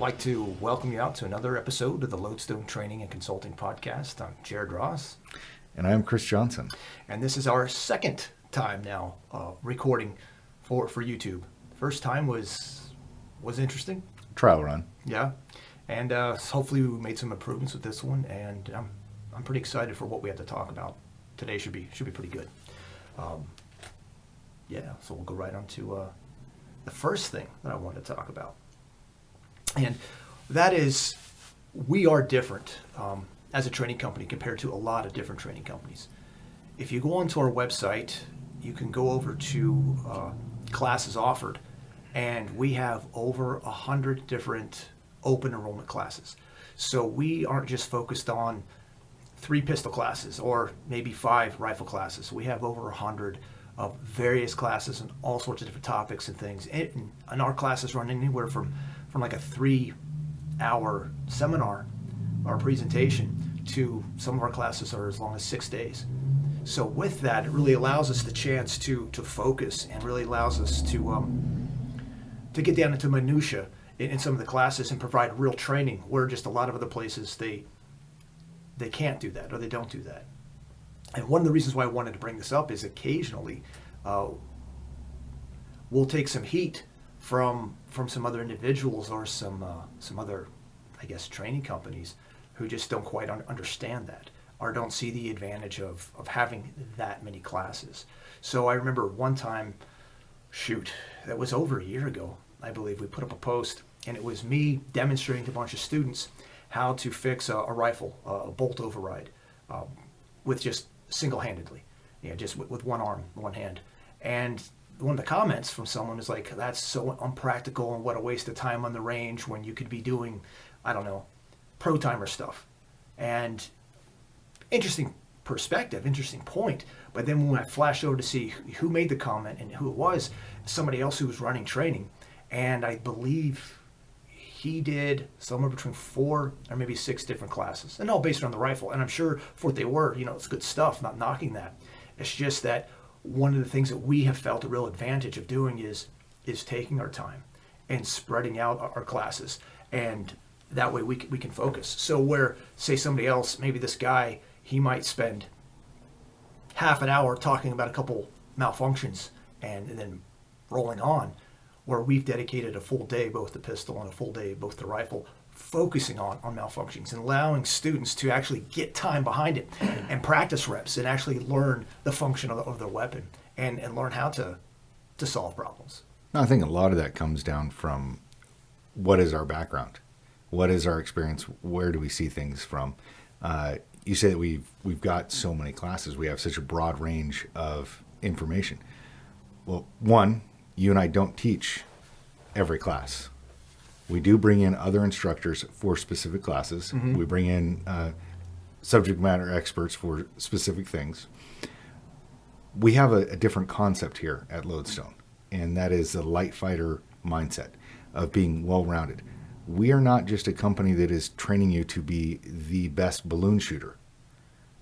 like to welcome you out to another episode of the Lodestone Training and Consulting Podcast. I'm Jared Ross. And I'm Chris Johnson. And this is our second time now recording for YouTube. First time was interesting. Trial run. Yeah. And hopefully we made some improvements with this one. And I'm pretty excited for what we have to talk about. Today should be pretty good. So we'll go right on to the first thing that I wanted to talk about. And that is, we are different as a training company compared to a lot of different training companies. If you go onto our website, you can go over to classes offered, and we have over 100 different open enrollment classes. So we aren't just focused on 3 pistol classes or maybe 5 rifle classes. We have over 100 of various classes and all sorts of different topics and things. And our classes run anywhere from like a 3-hour seminar or presentation to some of our classes are as long as 6 days. So with that, it really allows us the chance to focus and really allows us to get down into minutia in some of the classes and provide real training, where just a lot of other places they can't do that or they don't do that. And one of the reasons why I wanted to bring this up is occasionally we'll take some heat from some other individuals or some other, I guess, training companies who just don't quite understand that or don't see the advantage of having that many classes. So I remember one time, that was over a year ago, I believe, we put up a post, and it was me demonstrating to a bunch of students how to fix a rifle, a bolt override, with just single-handedly, just with one arm, one hand. And one of the comments from someone was like, that's so unpractical and what a waste of time on the range when you could be doing, I don't know, pro timer stuff. And interesting perspective, interesting point. But then when I flashed over to see who made the comment and who it was, somebody else who was running training. And I believe he did somewhere between 4 or maybe 6 different classes, and all based on the rifle. And I'm sure for what they were, it's good stuff, not knocking that. It's just that one of the things that we have felt a real advantage of doing is taking our time and spreading out our classes, and that way we can focus. So where, say, somebody else, maybe this guy, he might spend half an hour talking about a couple malfunctions and then rolling on, where we've dedicated a full day, both the pistol and a full day, both the rifle, focusing on malfunctions and allowing students to actually get time behind it and practice reps and actually learn the function of their weapon and learn how to solve problems. I think a lot of that comes down from what is our background? What is our experience? Where do we see things from? You say that we've got so many classes. We have such a broad range of information. Well, one, you and I don't teach every class. We do bring in other instructors for specific classes. Mm-hmm. We bring in subject matter experts for specific things. We have a different concept here at Lodestone, and that is the Lightfighter mindset of being well-rounded. We are not just a company that is training you to be the best balloon shooter.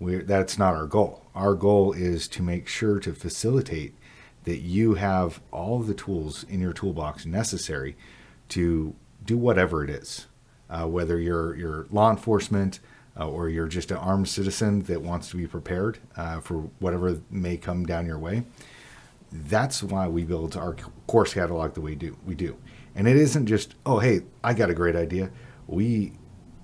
That's not our goal. Our goal is to make sure to facilitate that you have all of the tools in your toolbox necessary to do whatever it is, whether you're law enforcement or you're just an armed citizen that wants to be prepared for whatever may come down your way. That's why we build our course catalog the way we do. And it isn't just, oh, hey, I got a great idea. We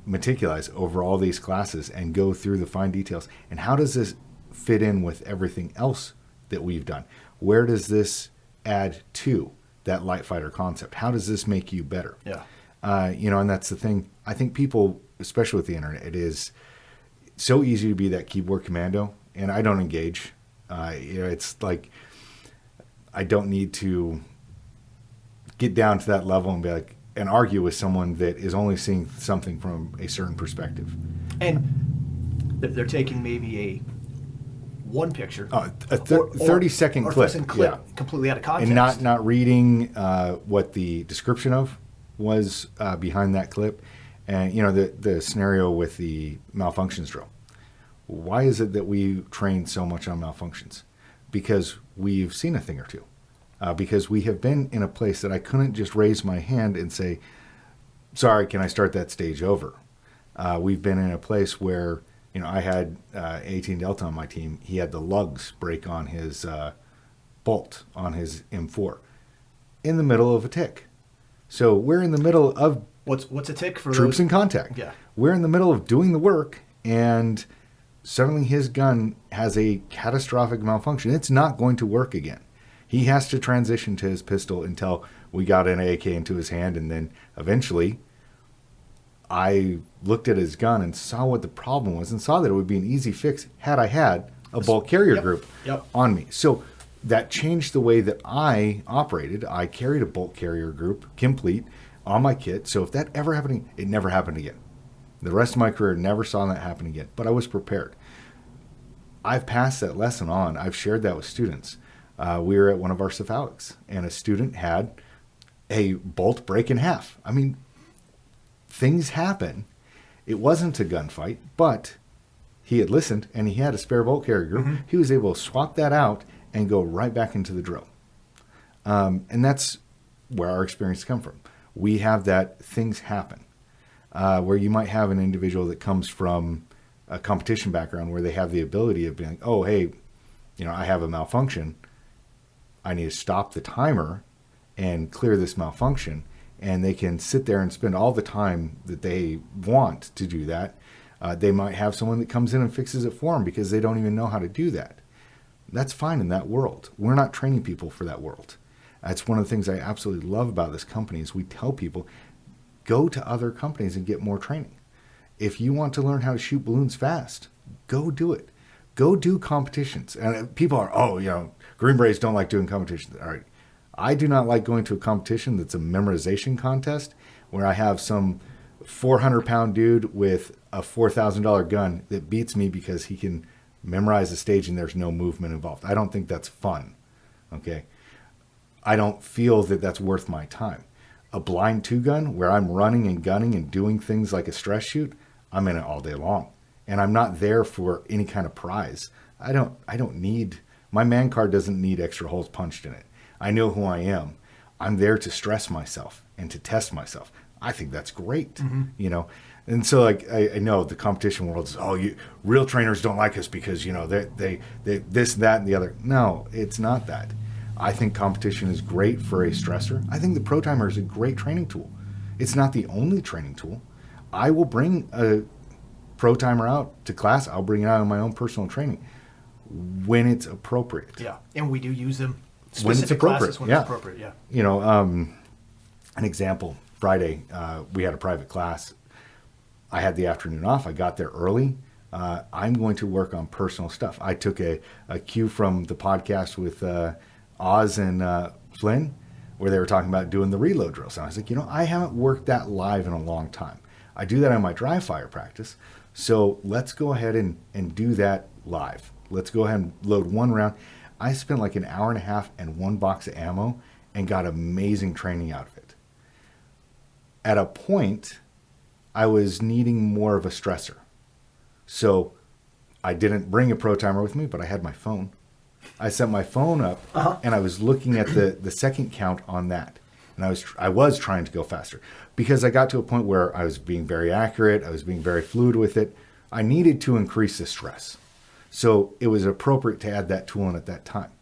meticulous over all these classes and go through the fine details. And how does this fit in with everything else that we've done? Where does this add to that Lightfighter concept? How does this make you better? Yeah. And that's the thing. I think people, especially with the internet, it is so easy to be that keyboard commando, and I don't engage. It's like I don't need to get down to that level and be like and argue with someone that is only seeing something from a certain perspective. And they're taking maybe one picture, a 30-second clip, completely out of context, and not reading what the description of was behind that clip, and the scenario with the malfunctions drill. Why is it that we train so much on malfunctions? Because we've seen a thing or two. Because we have been in a place that I couldn't just raise my hand and say, sorry, can I start that stage over? We've been in a place where, I had 18 Delta on my team. He had the lugs break on his bolt on his M4 in the middle of a tick. So we're in the middle of What's a tick for troops those? in contact. Yeah. We're in the middle of doing the work, and suddenly his gun has a catastrophic malfunction. It's not going to work again. He has to transition to his pistol until we got an AK into his hand, and then eventually I looked at his gun and saw what the problem was and saw that it would be an easy fix had I had a bolt carrier Yep. group Yep. on me. So that changed the way that I operated. I carried a bolt carrier group complete on my kit. So if that ever happened, it never happened again. The rest of my career never saw that happen again, but I was prepared. I've passed that lesson on. I've shared that with students. We were at one of our cephalics, and a student had a bolt break in half. I mean, things happen. It wasn't a gunfight, but he had listened, and he had a spare bolt carrier group. Mm-hmm. He was able to swap that out and go right back into the drill. And that's where our experience come from. We have that things happen, where you might have an individual that comes from a competition background where they have the ability of being like, oh, hey, I have a malfunction. I need to stop the timer and clear this malfunction. And they can sit there and spend all the time that they want to do that. They might have someone that comes in and fixes it for them because they don't even know how to do that. That's fine in that world. We're not training people for that world. That's one of the things I absolutely love about this company is we tell people, go to other companies and get more training. If you want to learn how to shoot balloons fast, go do it. Go do competitions. And people are, Green Berets don't like doing competitions. All right. I do not like going to a competition that's a memorization contest where I have some 400-pound dude with a $4,000 gun that beats me because he can memorize the stage and there's no movement involved. I don't think that's fun. Okay. I don't feel that that's worth my time. A blind two gun where I'm running and gunning and doing things like a stress shoot, I'm in it all day long. And I'm not there for any kind of prize. I don't need, my man card doesn't need extra holes punched in it. I know who I am. I'm there to stress myself and to test myself. I think that's great, And so, I know the competition world is, real trainers don't like us because, they this, that, and the other. No, it's not that. I think competition is great for a stressor. I think the Pro Timer is a great training tool. It's not the only training tool. I will bring a Pro Timer out to class. I'll bring it out in my own personal training when it's appropriate. Yeah, and we do use them. When it's appropriate, when it's appropriate, yeah. An example, Friday, we had a private class. I had the afternoon off. I got there early. I'm going to work on personal stuff. I took a cue from the podcast with Oz and Flynn, where they were talking about doing the reload drills. And I was like, I haven't worked that live in a long time. I do that on my dry fire practice. So let's go ahead and do that live. Let's go ahead and load one round. I spent like an hour and a half and one box of ammo and got amazing training out of it. At a point, I was needing more of a stressor. So I didn't bring a Pro Timer with me, but I had my phone. I set my phone up and I was looking at the second count on that. And I was trying to go faster because I got to a point where I was being very accurate. I was being very fluid with it. I needed to increase the stress. So it was appropriate to add that tool in at that time.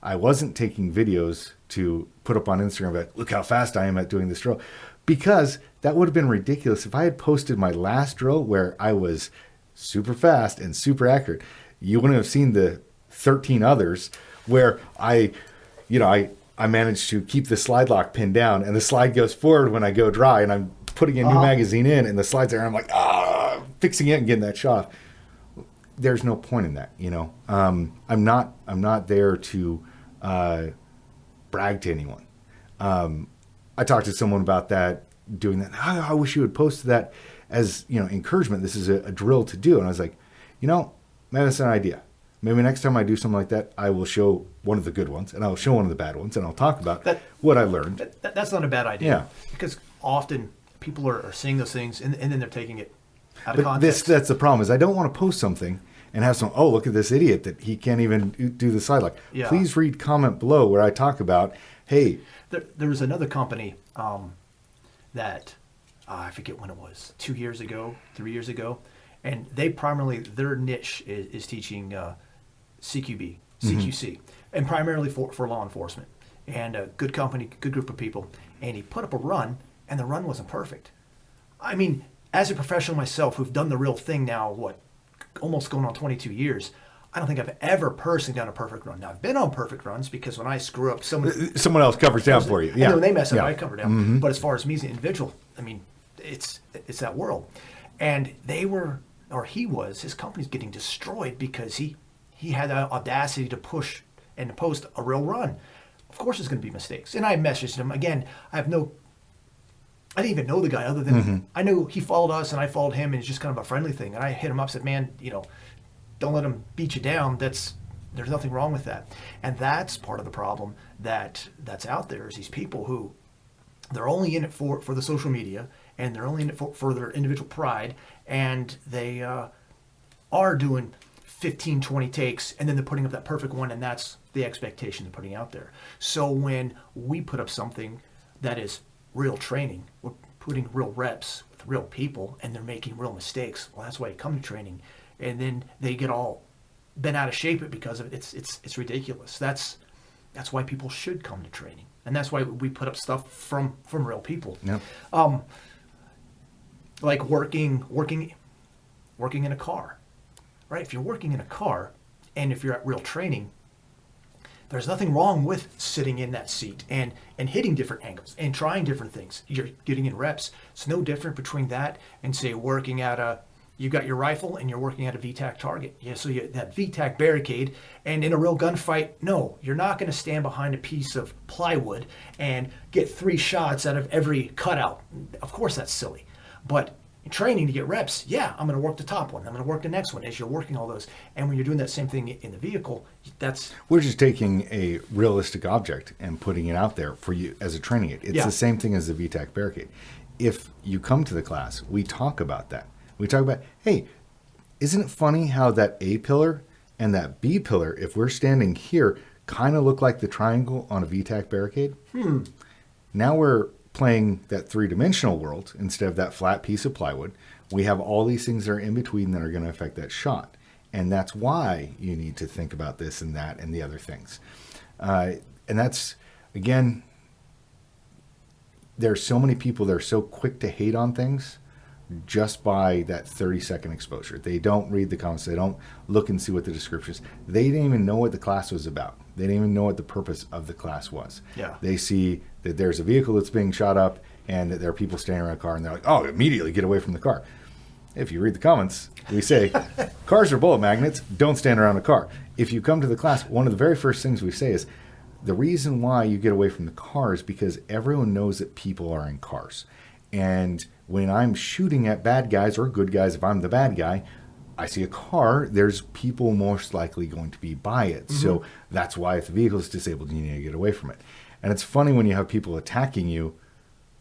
I wasn't taking videos to put up on Instagram about, look how fast I am at doing this drill, because that would have been ridiculous. If I had posted my last drill where I was super fast and super accurate, you wouldn't have seen the 13 others where I managed to keep the slide lock pinned down and the slide goes forward when I go dry and I'm putting a new magazine in and the slide's there and I'm like, fixing it and getting that shot off. There's no point in that, I'm not there to brag to anyone. I talked to someone about that, doing that. I wish you would post that as, encouragement. This is a drill to do. And I was like, maybe that's an idea. Maybe next time I do something like that, I will show one of the good ones and I'll show one of the bad ones and I'll talk about what I learned. That's not a bad idea. Yeah. Because often people are seeing those things and then they're taking it out of context. That's the problem is I don't want to post something and have some, look at this idiot that he can't even do the side lock. Yeah. Please read comment below where I talk about, hey. There was another company that I forget when it was, 2 years ago, 3 years ago. And they primarily, their niche is teaching CQB, CQC, and primarily for law enforcement. And a good company, good group of people. And he put up a run, and the run wasn't perfect. I mean, as a professional myself who've done the real thing now, almost going on 22 years, I don't think I've ever personally done a perfect run. Now, I've been on perfect runs because when I screw up, someone else covers down for you. Yeah. And then when they mess up, Yeah. I cover down. But as far as me as an individual, I mean, it's that world. And his company's getting destroyed because he had the audacity to push and to post a real run. Of course there's going to be mistakes. And I messaged him. Again, I didn't even know the guy other than I knew he followed us and I followed him, and it's just kind of a friendly thing. And I hit him up, said, man, don't let him beat you down. There's nothing wrong with that. And that's part of the problem that's out there, is these people who they're only in it for the social media, and they're only in it for their individual pride, and they are doing 15, 20 takes, and then they're putting up that perfect one, and that's the expectation they're putting out there. So when we put up something that is real training, we're putting real reps with real people, and they're making real mistakes. Well, that's why you come to training, and then they get all bent out of shape because of it. It's ridiculous. That's why people should come to training, and that's why we put up stuff from real people. Yeah. Like working in a car, right? If you're working in a car, and if you're at real training, there's nothing wrong with sitting in that seat and hitting different angles and trying different things. You're getting in reps. It's no different between that and, say, working at you got your rifle and you're working at a VTAC target. Yeah, so that VTAC barricade, and in a real gunfight, no, you're not going to stand behind a piece of plywood and get 3 shots out of every cutout. Of course, that's silly. But in training to get reps, yeah, I'm going to work the top one. I'm going to work the next one as you're working all those. And when you're doing that same thing in the vehicle, we're just taking a realistic object and putting it out there for you as a training aid. It's the same thing as the VTAC barricade. If you come to the class, we talk about that. We talk about, hey, isn't it funny how that A pillar and that B pillar, if we're standing here, kind of look like the triangle on a VTAC barricade? Now we're playing that 3-dimensional world instead of that flat piece of plywood. We have all these things that are in between that are going to affect that shot. And that's why you need to think about this and that and the other things. And that's, again, there's so many people that are so quick to hate on things just by that 30-second exposure. They don't read the comments. They don't look and see what the description is. They didn't even know what the class was about. They didn't even know what the purpose of the class was. Yeah. They see that there's a vehicle that's being shot up and that there are people standing around a car, and they're like, oh, immediately get away from the car. If you read the comments, we say, cars are bullet magnets, don't stand around a car. If you come to the class, one of the very first things we say is, the reason why you get away from the car is because everyone knows that people are in cars. And when I'm shooting at bad guys or good guys, if I'm the bad guy, I see a car, there's people most likely going to be by it. So that's why if the vehicle is disabled, you need to get away from it. And it's funny when you have people attacking you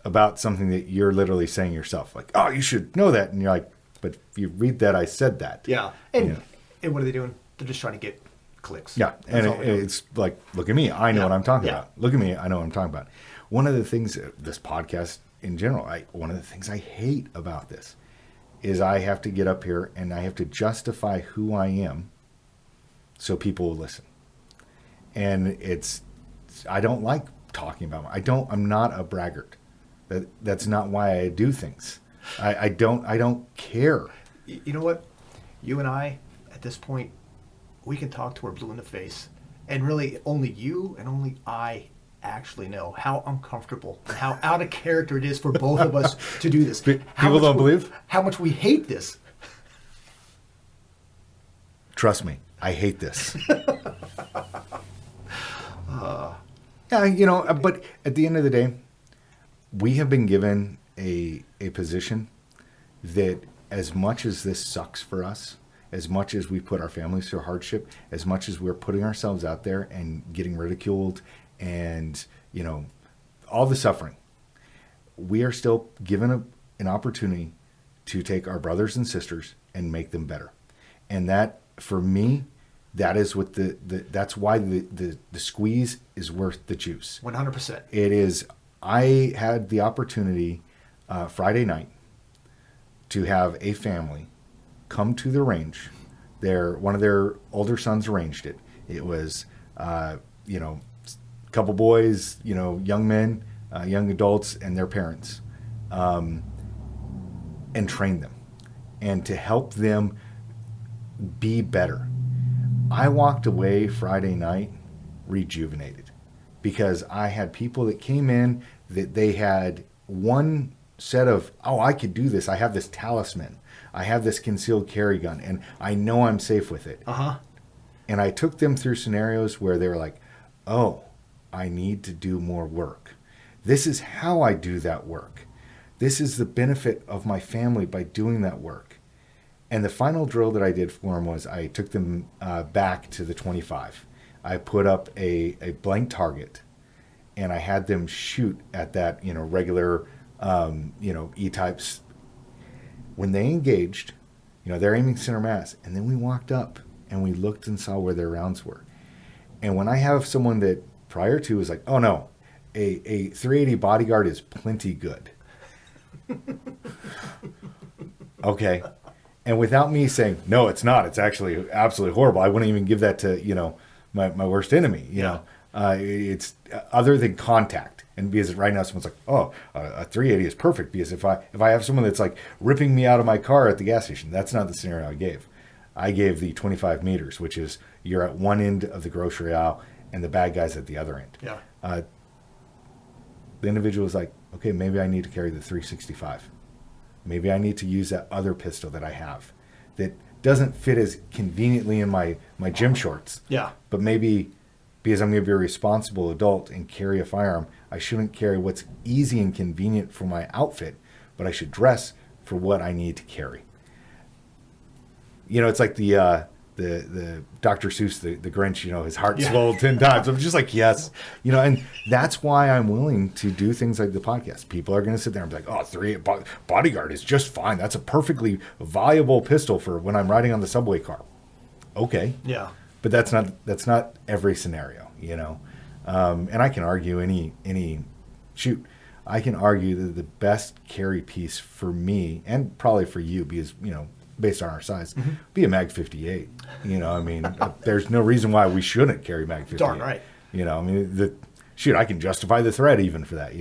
about something that you're literally saying yourself, like, oh, you should know that. And you're like, but if you read that, I said that. Yeah. And what are they doing? They're just trying to get clicks. Yeah. And it's like, look at me. I know what I'm talking about. Look at me. I know what I'm talking about. One of the things, this podcast in general, one of the things I hate about this is I have to get up here and I have to justify who I am so people will listen. And I don't like talking about I'm not a braggart. That's not why I do things. I don't care. You know what? You and I, at this point, we can talk to her blue in the face. And really, only you and only I actually know how uncomfortable and how out of character it is for both of us to do this. People don't believe? How much we hate this. Trust me, I hate this. Yeah, but at the end of the day, we have been given a position that as much as this sucks for us, as much as we put our families through hardship, as much as we're putting ourselves out there and getting ridiculed and, all the suffering, we are still given an opportunity to take our brothers and sisters and make them better. And that, for me, that is what that's why the squeeze is worth the juice. 100%. It is. I had the opportunity Friday night to have a family come to the range. One of their older sons arranged it. It was, a couple boys, young men, young adults, and their parents, and train them, and to help them be better. I walked away Friday night rejuvenated because I had people that came in that they had one set of, oh, I could do this. I have this talisman. I have this concealed carry gun, and I know I'm safe with it. Uh-huh. And I took them through scenarios where they were like, oh, I need to do more work. This is how I do that work. This is the benefit of my family by doing that work. And the final drill that I did for them was I took them back to the 25. I put up a blank target, and I had them shoot at that, regular, E-types. When they engaged, they're aiming center mass. And then we walked up and we looked and saw where their rounds were. And when I have someone that prior to was like, oh no, a 380 bodyguard is plenty good. Okay. And without me saying, no, it's not. It's actually absolutely horrible. I wouldn't even give that to, my worst enemy. It's other than contact. And because right now someone's like, oh, a 380 is perfect. Because if I have someone that's like ripping me out of my car at the gas station, that's not the scenario I gave. I gave the 25 meters, which is you're at one end of the grocery aisle and the bad guy's at the other end. Yeah. The individual is like, okay, maybe I need to carry the 365. Maybe I need to use that other pistol that I have that doesn't fit as conveniently in my gym shorts. Yeah. But maybe because I'm going to be a responsible adult and carry a firearm, I shouldn't carry what's easy and convenient for my outfit, but I should dress for what I need to carry. It's like the Dr. Seuss, the Grinch, his heart swelled 10 times. I'm just like, yes, and that's why I'm willing to do things like the podcast. People are going to sit there and be like, oh, 380 bodyguard is just fine. That's a perfectly viable pistol for when I'm riding on the subway car. Okay. Yeah. But that's not every scenario, and I can argue I can argue that the best carry piece for me and probably for you, because, based on our size, be a Mag 58. There's no reason why we shouldn't carry Mag 58. Darn right. I can justify the threat even for that,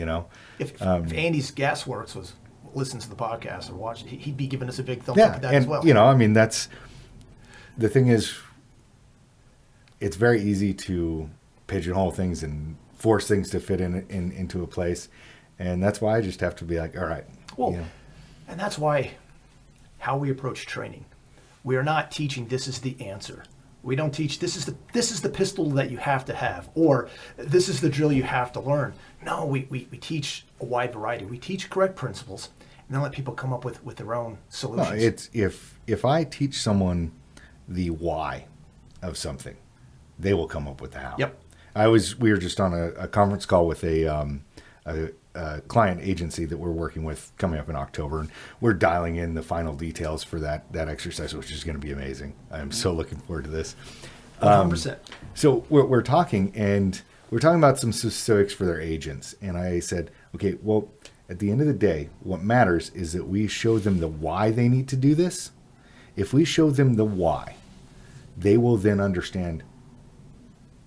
If Andy's Gasworks listens to the podcast or watches, he'd be giving us a big thumbs up at that as well. That's the thing is, it's very easy to pigeonhole things and force things to fit into a place. And that's why I just have to be like, all right. Well, and that's why how we approach training. We are not teaching this is the answer. We don't teach this is the pistol that you have to have, or this is the drill you have to learn. No, we teach a wide variety. We teach correct principles and then let people come up with their own solutions. No, it's if I teach someone the why of something, they will come up with the how. Yep. We were just on a conference call with a client agency that we're working with coming up in October, and we're dialing in the final details for that exercise, which is going to be amazing. I'm so looking forward to this. 100%. So we're talking, and we're talking about some specifics for their agents, and I said, okay, well, at the end of the day, what matters is that we show them the why they need to do this. If we show them the why, they will then understand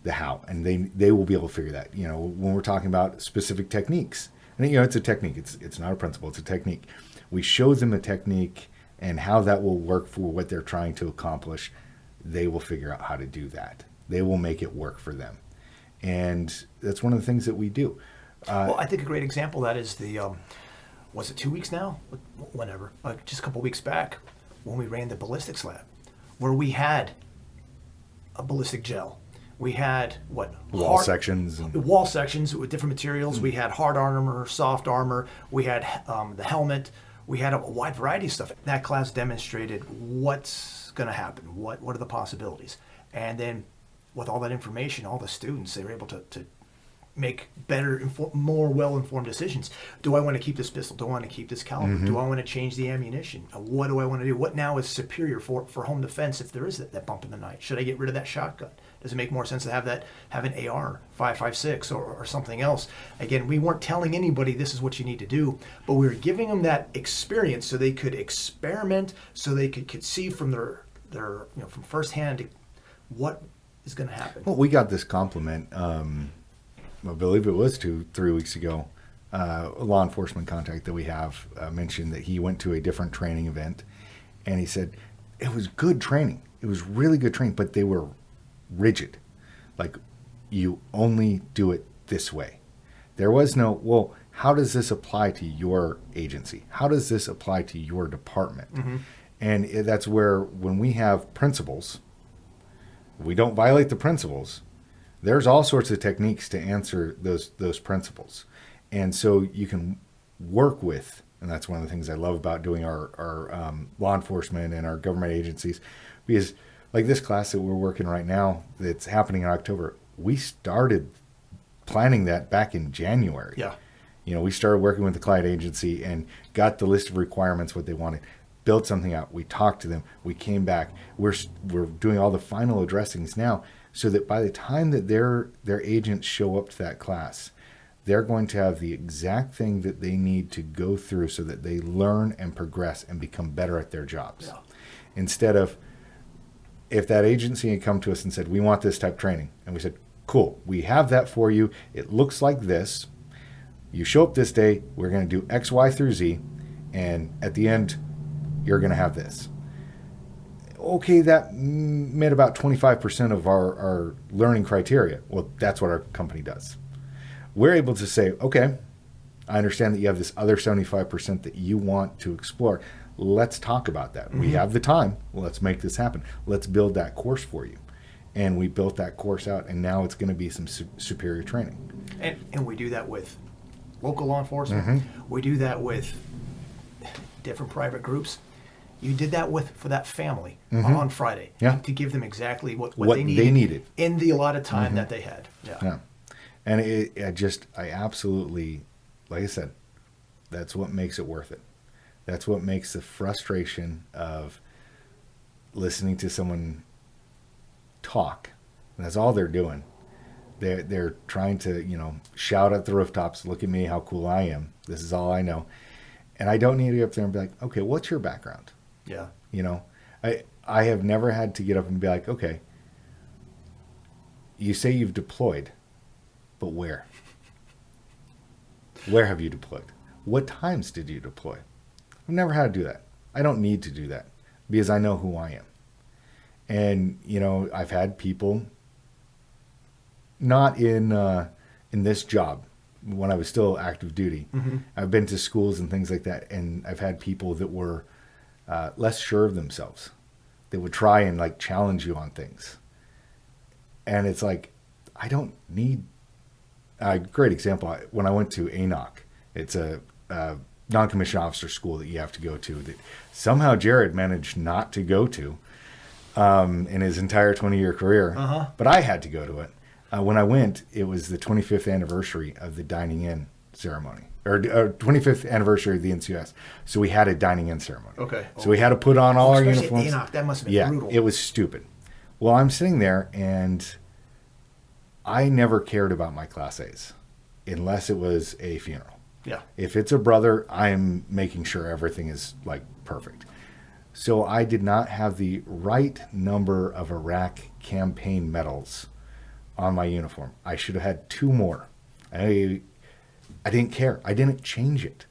the how, and they will be able to figure that. When we're talking about specific techniques, and it's a technique. It's not a principle. It's a technique. We show them a technique and how that will work for what they're trying to accomplish. They will figure out how to do that. They will make it work for them, and that's one of the things that we do. Well, I think a great example of that is was it 2 weeks now? Whenever, just a couple weeks back, when we ran the ballistics lab, where we had a ballistic gel. We had wall sections with different materials. We had hard armor, soft armor. We had the helmet. We had a wide variety of stuff. That class demonstrated what's going to happen. What are the possibilities? And then with all that information, all the students, they were able to make better, more well-informed decisions. Do I want to keep this pistol? Do I want to keep this caliber? Do I want to change the ammunition? What do I want to do? What now is superior for home defense if there is that bump in the night? Should I get rid of that shotgun? Does it make more sense to have an AR 5.56 or something else? Again, we weren't telling anybody this is what you need to do, but we were giving them that experience so they could experiment, so they could see from their from firsthand what is going to happen. Well, we got this compliment. I believe it was 2-3 weeks ago. A law enforcement contact that we have mentioned that he went to a different training event, and he said it was good training. It was really good training, but they were rigid. Like, you only do it this way. There was no, well, how does this apply to your agency? How does this apply to your department? Mm-hmm. And that's where, when we have principles, we don't violate the principles. There's all sorts of techniques to answer those principles. And so you can work with, and that's one of the things I love about doing our law enforcement and our government agencies, because like this class that we're working right now that's happening in October, we started planning that back in January. Yeah. We started working with the client agency and got the list of requirements, what they wanted, built something out. We talked to them. We came back. We're doing all the final addressings now, so that by the time that their agents show up to that class, they're going to have the exact thing that they need to go through so that they learn and progress and become better at their jobs. Yeah. Instead of, if that agency had come to us and said, we want this type of training, and we said, cool, we have that for you. It looks like this. You show up this day, we're going to do X, Y, through Z, and at the end, you're going to have this. Okay, that met about 25% of our learning criteria. Well, that's what our company does. We're able to say, okay, I understand that you have this other 75% that you want to explore. Let's talk about that. Mm-hmm. We have the time. Let's make this happen. Let's build that course for you. And we built that course out, and now it's going to be some superior training. And we do that with local law enforcement. Mm-hmm. We do that with different private groups. You did that for that family on Friday, to give them exactly what they needed in the allotted time that they had. Yeah. And I absolutely, like I said, that's what makes it worth it. That's what makes the frustration of listening to someone talk. And that's all they're doing. They're trying to, shout at the rooftops, look at me, how cool I am. This is all I know. And I don't need to get up there and be like, okay, what's your background? Yeah. I have never had to get up and be like, okay, you say you've deployed, but where? Where have you deployed? What times did you deploy? I've never had to do that. I don't need to do that because I know who I am. And, I've had people not in this job when I was still active duty. Mm-hmm. I've been to schools and things like that, and I've had people that were less sure of themselves. They would try and challenge you on things. And it's like, I don't need a great example. When I went to ANOC, it's a non-commissioned officer school that you have to go to that somehow Jared managed not to go to in his entire 20-year career. Uh-huh. But I had to go to it. When I went, it was the 25th anniversary of the dining in ceremony. Or 25th anniversary of the NCUS. So we had a dining in ceremony. Okay. So we had to put on all our uniforms. ANOC, that must have been brutal. Yeah, it was stupid. Well, I'm sitting there, and I never cared about my Class A's unless it was a funeral. Yeah. If it's a brother, I'm making sure everything is perfect. So I did not have the right number of Iraq campaign medals on my uniform. I should have had 2 more. I didn't care. I didn't change it.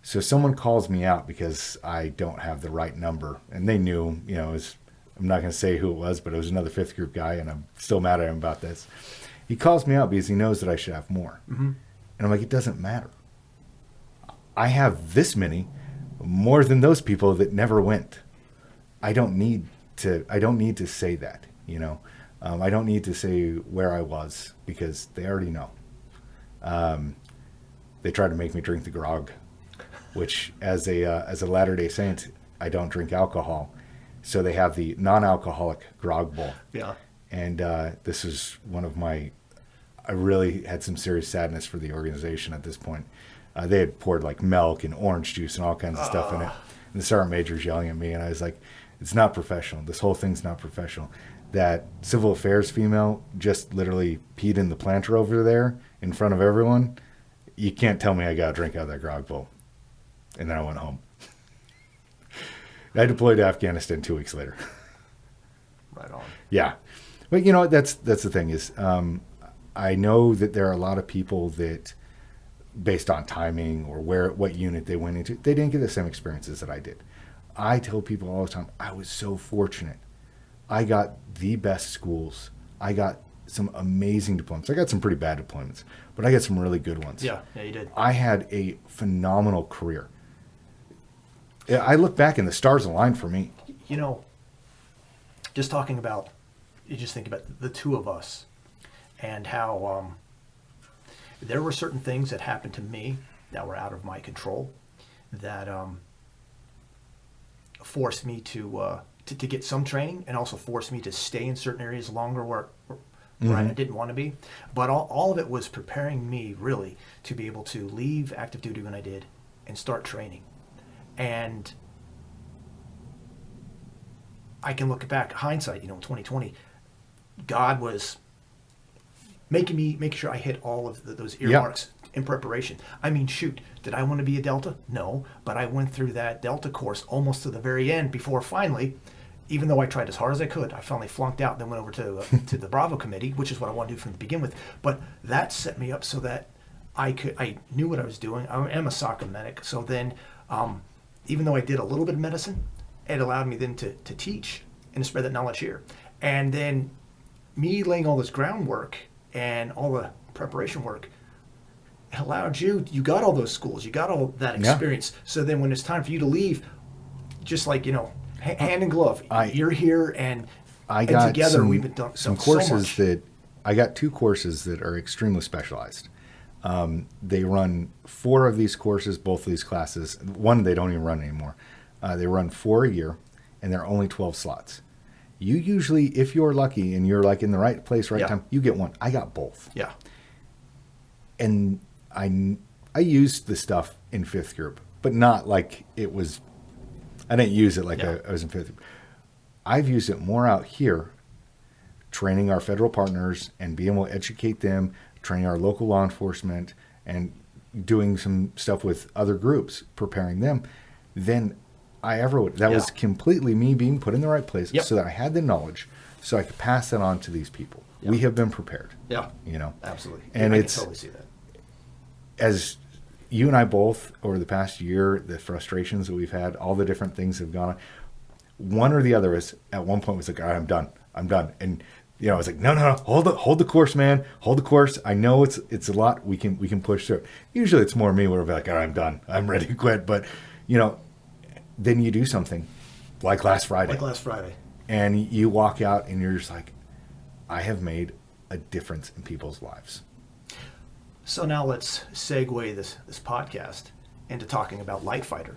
So someone calls me out because I don't have the right number. And they knew, I'm not going to say who it was, but it was another 5th group guy, and I'm still mad at him about this. He calls me out because he knows that I should have more. Mm-hmm. And I'm like, it doesn't matter. I have this many, more than those people that never went. I don't need to say that, I don't need to say where I was because they already know. They tried to make me drink the grog, which as a Latter-day Saint, I don't drink alcohol. So they have the non-alcoholic grog bowl. Yeah. And this is one of my, I really had some serious sadness for the organization at this point. They had poured like milk and orange juice and all kinds of stuff in it. And the sergeant major's yelling at me, and I was like, it's not professional. This whole thing's not professional. That civil affairs female just literally peed in the planter over there in front of everyone. You can't tell me I got a drink out of that grog bowl. And then I went home. I deployed to Afghanistan 2 weeks later. Right on. Yeah. But you know what, that's the thing is, I know that there are a lot of people that, based on timing or what unit they went into, they didn't get the same experiences that I did. I tell people all the time, I was so fortunate. I got the best schools. I got some amazing deployments. I got some pretty bad deployments, but I got some really good ones. Yeah, you did. I had a phenomenal career. I look back and the stars aligned for me. You know, just talking about, you just think about the two of us and how there were certain things that happened to me that were out of my control that forced me to get some training, and also forced me to stay in certain areas longer where I didn't want to be. But all of it was preparing me really to be able to leave active duty when I did and start training. And I can look back, hindsight, 2020, God was making sure I hit all of those earmarks in preparation. I mean, shoot, did I want to be a Delta? No, but I went through that Delta course almost to the very end before finally, even though I tried as hard as I could, I finally flunked out and then went over to the Bravo committee, which is what I wanted to do from the begin with. But that set me up so that I knew what I was doing. I am a soccer medic, so then even though I did a little bit of medicine, it allowed me then to teach and to spread that knowledge here. And then me laying all this groundwork and all the preparation work allowed you got all those schools, you got all that experience. Yeah. So then when it's time for you to leave, just like, hand in glove, you're here and together we've been done some courses that I got 2 courses that are extremely specialized. They run 4 of these courses, both of these classes. One they don't even run anymore. They run 4 a year, and they're only 12 slots. You usually, if you're lucky and you're like in the right place, right time, you get one. I got both. Yeah. And I used the stuff in 5th group, but not like it was. I didn't use it like I was in 5th group. I've used it more out here, training our federal partners and being able to educate them, training our local law enforcement, and doing some stuff with other groups, preparing them, than I ever would. That was completely me being put in the right place so that I had the knowledge so I could pass that on to these people. Yep. We have been prepared. Yeah. Absolutely. And I can totally see that. As you and I both, over the past year, the frustrations that we've had, all the different things that have gone on, one or the other is at one point was like, all right, I'm done. And I was like, no, hold the course, man. Hold the course. I know it's a lot. We can push through it. Usually it's more me where we're like, all right, I'm done. I'm ready to quit. But, then you do something like last Friday. And you walk out and you're just like, I have made a difference in people's lives. So now let's segue this podcast into talking about Lightfighter.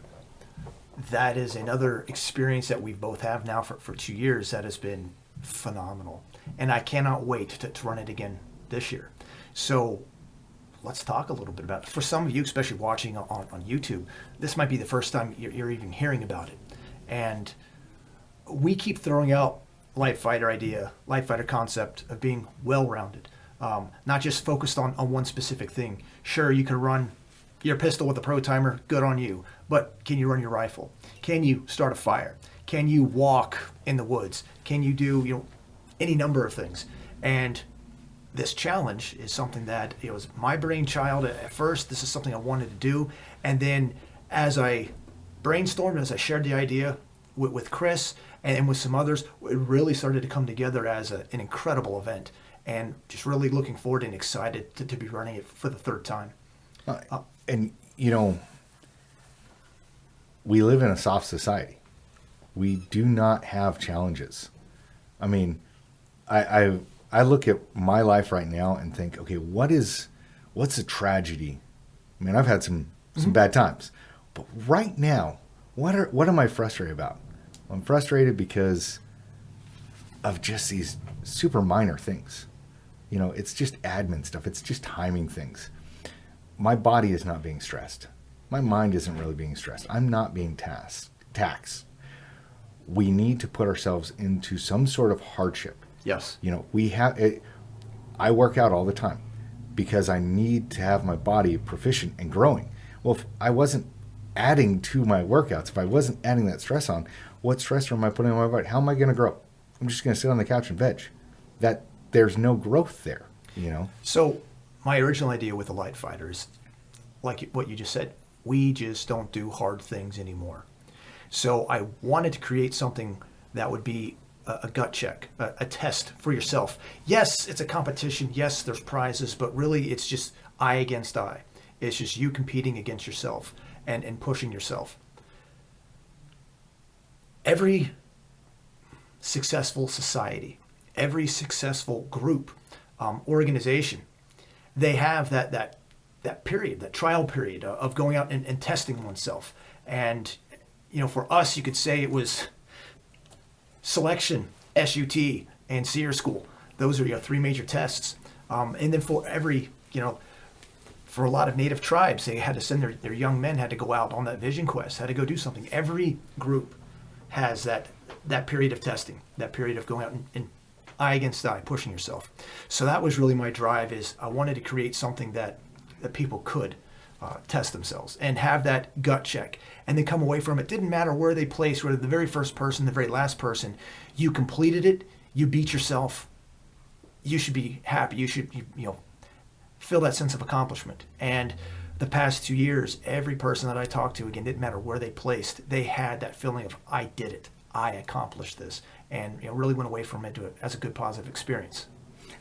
That is another experience that we both have now for 2 years that has been phenomenal. And I cannot wait to run it again this year. So let's talk a little bit about it. For some of you, especially watching on YouTube, this might be the first time you're even hearing about it. And we keep throwing out Lightfighter concept of being well-rounded, not just focused on one specific thing. Sure, you can run your pistol with a pro timer, good on you, but can you run your rifle? Can you start a fire? Can you walk in the woods? Can you do any number of things? And this challenge is something that it was my brainchild at first. This is something I wanted to do. And then as I brainstormed, as I shared the idea with Chris and with some others, it really started to come together as an incredible event. And just really looking forward and excited to be running it for the 3rd time. And, we live in a soft society. We do not have challenges. I mean, I look at my life right now and think, okay, what's a tragedy? I mean, I've had some bad times, but right now, what am I frustrated about? I'm frustrated because of just these super minor things. It's just admin stuff. It's just timing things. My body is not being stressed. My mind isn't really being stressed. I'm not being taxed. We need to put ourselves into some sort of hardship. Yes. I work out all the time because I need to have my body proficient and growing. Well, if I wasn't adding to my workouts, if I wasn't adding that stress on, what stressor am I putting on my body? How am I going to grow? I'm just going to sit on the couch and veg. There's no growth there, So my original idea with the Lightfighter is, like what you just said, we just don't do hard things anymore. So I wanted to create something that would be a gut check, a test for yourself. Yes, it's a competition. Yes, there's prizes, but really it's just eye against eye. It's just you competing against yourself and pushing yourself. Every successful society, every successful group, organization, they have that period, that trial period of going out and testing oneself. And, for us, you could say it was selection, SUT, and SEER school. Those are your three major tests. And then for every, for a lot of native tribes, they had to send their young men had to go out on that vision quest, had to go do something. Every group has that period of testing, that period of going out and eye against eye, pushing yourself. So that was really my drive, is I wanted to create something that people could test themselves and have that gut check and then come away from it. Didn't matter where they placed, whether the very first person, the very last person, you completed it, you beat yourself, you should be happy. You should, feel that sense of accomplishment. And the past 2 years, every person that I talked to, again, didn't matter where they placed, they had that feeling of, I did it, I accomplished this, and really went away from it as a good positive experience.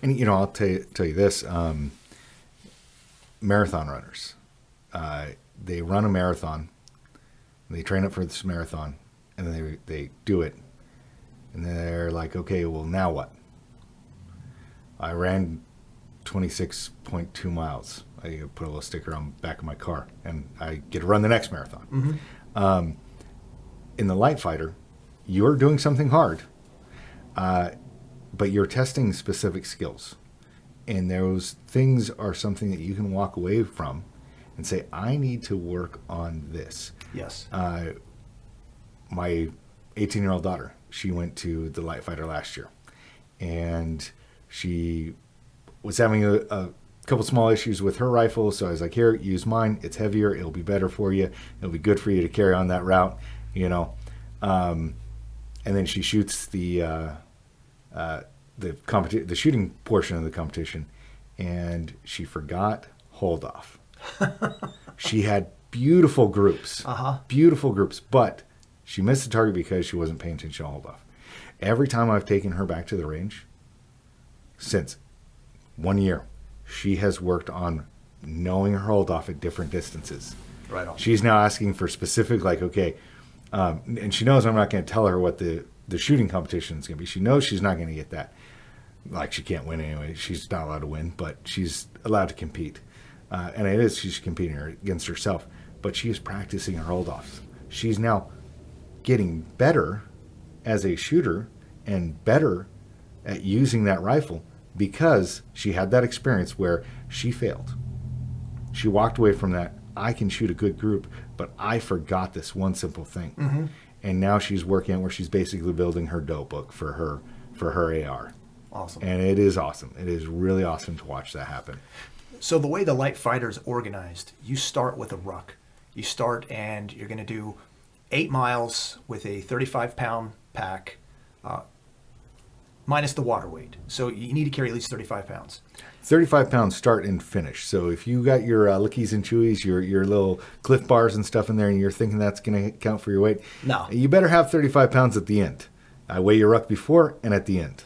And I'll tell you this: marathon runners, they run a marathon, they train up for this marathon, and then they do it, and they're like, okay, well, now what? I ran 26.2 miles. I put a little sticker on the back of my car, and I get to run the next marathon. Mm-hmm. In the Lightfighter, you're doing something hard, but you're testing specific skills. And those things are something that you can walk away from and say, I need to work on this. Yes. My 18-year-old daughter, she went to the Lightfighter last year, and she was having a couple small issues with her rifle. So I was like, here, use mine. It's heavier. It'll be better for you. It'll be good for you to carry on that route, And then she shoots the shooting portion of the competition, and she forgot hold off. She had beautiful groups, but she missed the target because she wasn't paying attention to hold off. Every time I've taken her back to the range since 1 year, she has worked on knowing her hold off at different distances. Right on. She's now asking for specific, and she knows I'm not going to tell her what the shooting competition is going to be. She knows she's not going to get that. She can't win anyway. She's not allowed to win, but she's allowed to compete. And she's competing against herself. But she is practicing her hold-offs. She's now getting better as a shooter and better at using that rifle because she had that experience where she failed. She walked away from that. I can shoot a good group, but I forgot this one simple thing. Mm-hmm. And now she's working on where she's basically building her dope book for her AR. Awesome. And it is awesome. It is really awesome to watch that happen. So the way the Lightfighter is organized, you start with a ruck. You start and you're going to do 8 miles with a 35-pound pack, minus the water weight. So you need to carry at least 35 pounds. 35 pounds start and finish. So if you got your Lickies and Chewies, your little Cliff Bars and stuff in there, and you're thinking that's going to count for your weight, no, you better have 35 pounds at the end. I weigh your ruck before and at the end.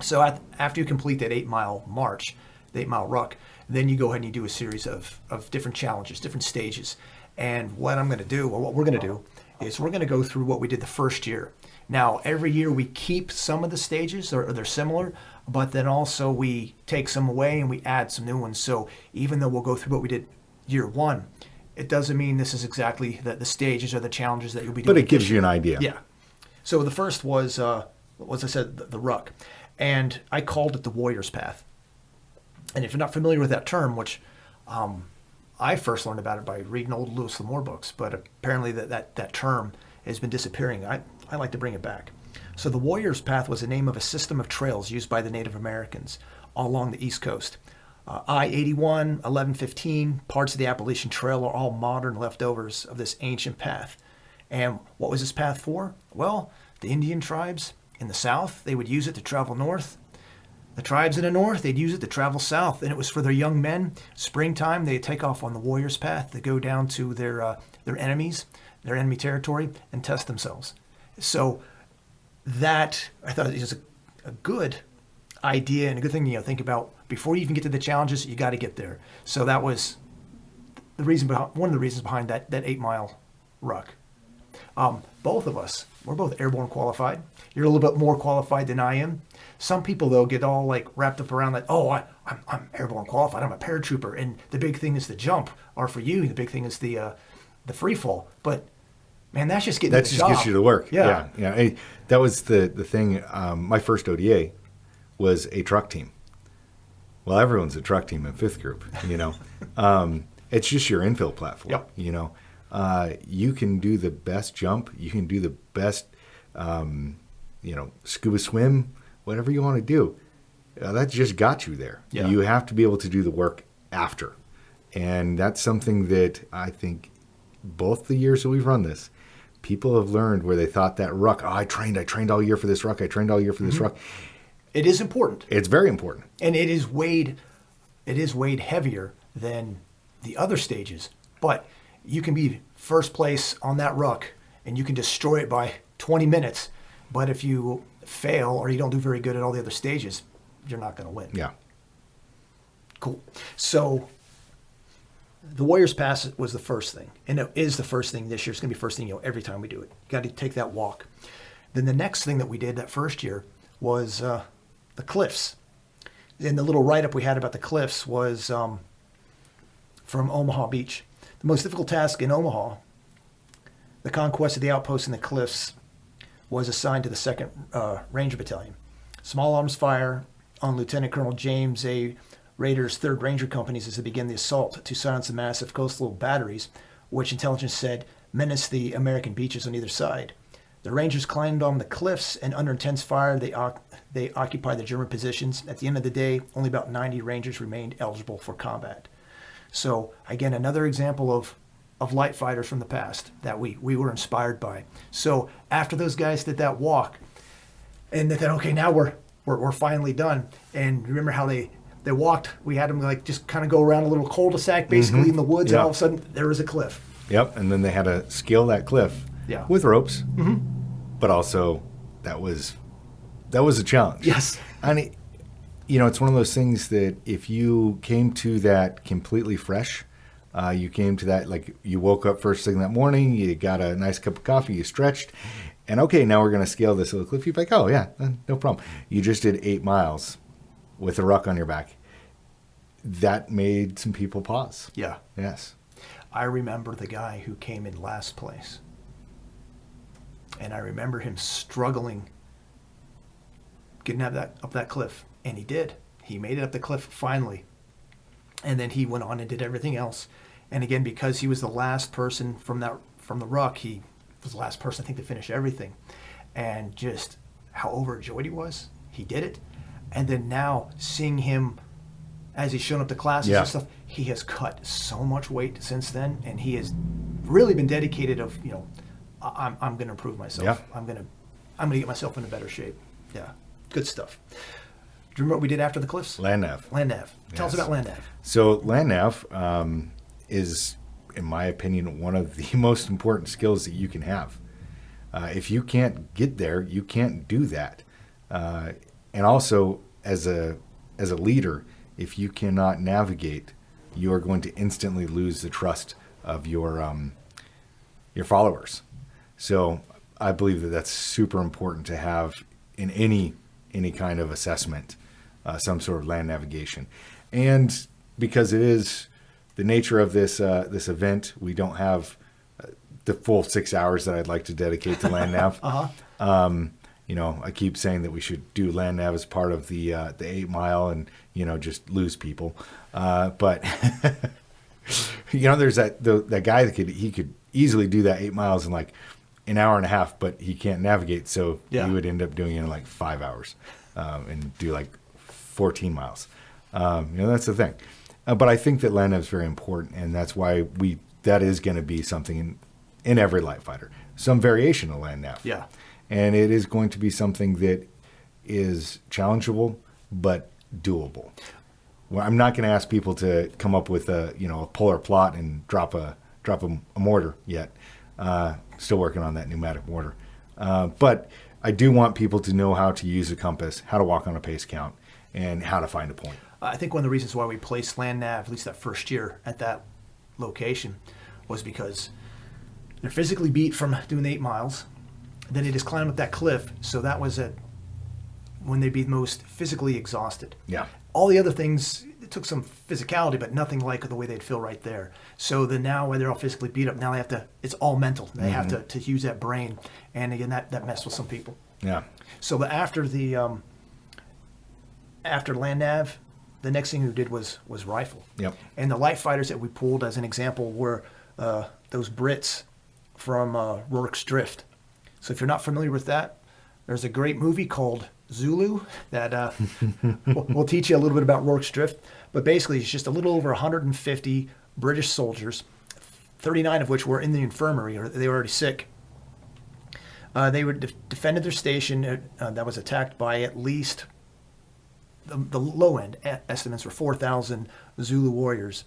So after you complete that 8-mile march, the 8-mile ruck, then you go ahead and you do a series of different challenges, different stages. And what I'm going to do, or what we're going to do, is we're going to go through what we did the first year. Now, every year we keep some of the stages, or they're similar, but then also we take some away and we add some new ones. So even though we'll go through what we did year one, it doesn't mean this is exactly the stages or the challenges that you'll be doing. But it gives you an idea. Yeah. So the first was, as I said, the ruck. And I called it the Warrior's Path. And if you're not familiar with that term, which I first learned about it by reading old Louis L'Amour books, but apparently that term has been disappearing. I like to bring it back. So the Warrior's Path was the name of a system of trails used by the Native Americans all along the East Coast. I-81, 1115, parts of the Appalachian Trail are all modern leftovers of this ancient path. And what was this path for? Well, the Indian tribes in the south, they would use it to travel north. The tribes in the north, they'd use it to travel south. And it was for their young men. Springtime, they'd take off on the Warrior's Path to go down to their enemies, their enemy territory, and test themselves. So that, I thought it was a good idea and a good thing to think about. Before you even get to the challenges, you got to get there. So that was the reason one of the reasons behind that 8-mile ruck. Both of us, we're both airborne qualified. You're a little bit more qualified than I am. Some people, though, get all like wrapped up around that, oh, I'm airborne qualified, I'm a paratrooper, and the big thing is the jump, or for you, the big thing is the free fall. But man, that's just getting the job. That just gets you to work. Yeah. Hey, that was the thing. My first ODA was a truck team. Well, everyone's a truck team in fifth group, It's just your infill platform, Yep. You can do the best jump. You can do the best, scuba swim, whatever you want to do. That just got you there. Yeah. You have to be able to do the work after. And that's something that I think both the years that we've run this, people have learned where they thought that ruck, I trained all year for this ruck. I trained all year for this ruck. It is important. It's very important. And it is weighed heavier than the other stages. But you can be first place on that ruck and you can destroy it by 20 minutes. But if you fail or you don't do very good at all the other stages, you're not going to win. Yeah. Cool. So the Warrior's Pass was the first thing. And it is the first thing this year. It's going to be the first thing, every time we do it. You got to take that walk. Then the next thing that we did that first year was the cliffs. And the little write-up we had about the cliffs was from Omaha Beach. The most difficult task in Omaha, the conquest of the outposts in the cliffs, was assigned to the 2nd Ranger Battalion. Small arms fire on Lieutenant Colonel James A. Rader's 3rd Ranger Companies as they began the assault to silence the massive coastal batteries, which intelligence said menaced the American beaches on either side. The Rangers climbed on the cliffs, and under intense fire, they occupied the German positions. At the end of the day, only about 90 Rangers remained eligible for combat. So, again, another example of light fighters from the past that we were inspired by. So, after those guys did that walk, and they thought, okay, now we're finally done. And remember how they walked? We had them just kind of go around a little cul-de-sac, basically in the woods, and all of a sudden there was a cliff. Yep, and then they had to scale that cliff with ropes. Mm-hmm. But also, that was a challenge. Yes. And it's one of those things that if you came to that completely fresh, you came to that, you woke up first thing that morning, you got a nice cup of coffee, you stretched, and okay, now we're going to scale this little cliff. You're like, oh yeah, no problem. You just did 8 miles with a ruck on your back. That made some people pause. Yeah. Yes. I remember the guy who came in last place. And I remember him struggling getting up that cliff. And he did. He made it up the cliff finally. And then he went on and did everything else. And again, because he was the last person from the ruck, he was the last person, I think, to finish everything. And just how overjoyed he was. He did it. And then now seeing him as he's shown up to classes and stuff, he has cut so much weight since then. And he has really been dedicated of, I'm going to improve myself. Yeah. I'm going to get myself into better shape. Yeah, good stuff. Do you remember what we did after the cliffs? Land nav. Tell us about land nav. So land nav is, in my opinion, one of the most important skills that you can have. If you can't get there, you can't do that. And also, as a leader, if you cannot navigate, you are going to instantly lose the trust of your followers. So I believe that that's super important to have in any kind of assessment, some sort of land navigation. And because it is the nature of this event, we don't have the full 6 hours that I'd like to dedicate to land nav. I keep saying that we should do land nav as part of the 8 mile and, just lose people. But, there's that guy that he could easily do that 8 miles in like an hour and a half, but he can't navigate. So he would end up doing it in like 5 hours and do like 14 miles. That's the thing. But I think that land nav is very important, and that's why that is going to be something in every light fighter, some variation of land nav. Yeah. And it is going to be something that is challengeable but doable. Well, I'm not going to ask people to come up with a polar plot and drop a mortar yet. Still working on that pneumatic mortar. But I do want people to know how to use a compass, how to walk on a pace count, and how to find a point. I think one of the reasons why we placed land nav, at least that first year, at that location was because they're physically beat from doing the 8 miles. Then they just climbed up that cliff, so that was when they'd be most physically exhausted. Yeah. All the other things, it took some physicality, but nothing like the way they'd feel right there. So now when they're all physically beat up, now they have to, it's all mental. They have to use that brain. And again, that messed with some people. Yeah. So after land nav, the next thing we did was rifle. Yep. And the light fighters that we pulled as an example were those Brits from Rourke's Drift. So if you're not familiar with that, there's a great movie called Zulu that will teach you a little bit about Rourke's Drift. But basically, it's just a little over 150 British soldiers, 39 of which were in the infirmary, or they were already sick. They were defended their station that was attacked by at least the low end estimates were 4,000 Zulu warriors.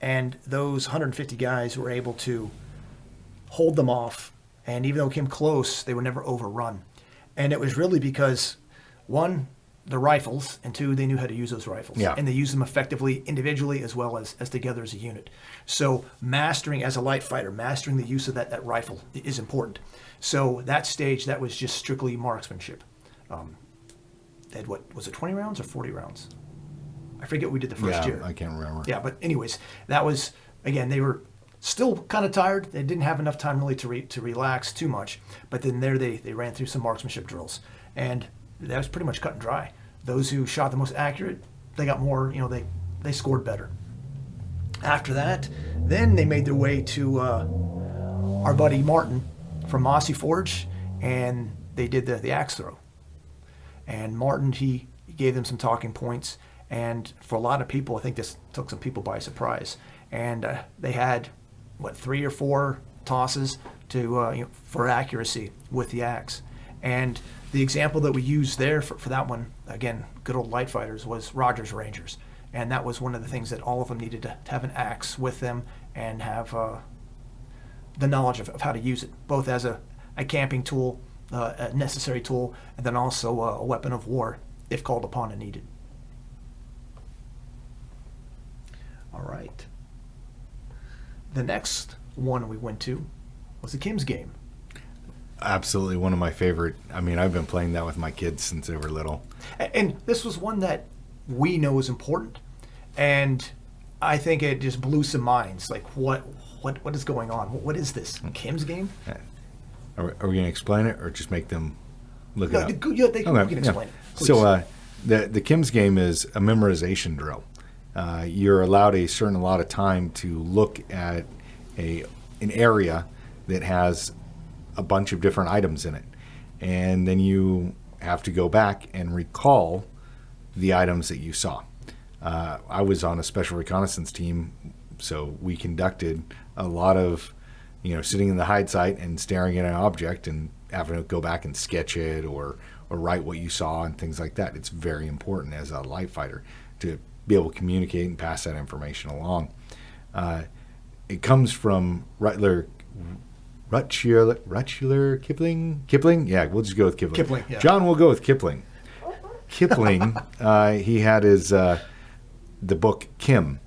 And those 150 guys were able to hold them off. And even though it came close, they were never overrun. And it was really because, one, the rifles, and two, they knew how to use those rifles. Yeah. And they used them effectively individually as well as together as a unit. So mastering, as a light fighter, mastering the use of that rifle is important. So that stage, that was just strictly marksmanship. They had, was it 20 rounds or 40 rounds? I forget what we did the first year. I can't remember. Yeah, but anyways, that was, again, they were still kind of tired. They didn't have enough time really to relax too much. But then there they ran through some marksmanship drills. And that was pretty much cut and dry. Those who shot the most accurate, they got more, they scored better. After that, then they made their way to our buddy Martin from Mossy Forge, and they did the axe throw. And Martin, he gave them some talking points. And for a lot of people, I think this took some people by surprise. And they had, 3 or 4 tosses for accuracy with the axe. And the example that we used there for that one, again, good old light fighters, was Rogers Rangers. And that was one of the things that all of them needed to have an axe with them and have the knowledge of how to use it, both as a camping tool, a necessary tool, and then also a weapon of war if called upon and needed. All right. The next one we went to was the Kim's game. Absolutely one of my favorite. I mean, I've been playing that with my kids since they were little. And this was one that we know is important. And I think it just blew some minds. Like, what is going on? What is this? Kim's game? Are we going to explain it or just make them look it up? Yeah, they can explain it. Please. So the Kim's game is a memorization drill. You're allowed a certain amount of time to look at an area that has a bunch of different items in it. And then you have to go back and recall the items that you saw. I was on a special reconnaissance team, so we conducted a lot of, sitting in the hide site and staring at an object and having to go back and sketch it or write what you saw and things like that. It's very important as a light fighter to be able to communicate and pass that information along. It comes from Rudyard Kipling? Kipling? Yeah, we'll just go with Kipling. Kipling, yeah. John will go with Kipling. Kipling, he had the book Kim,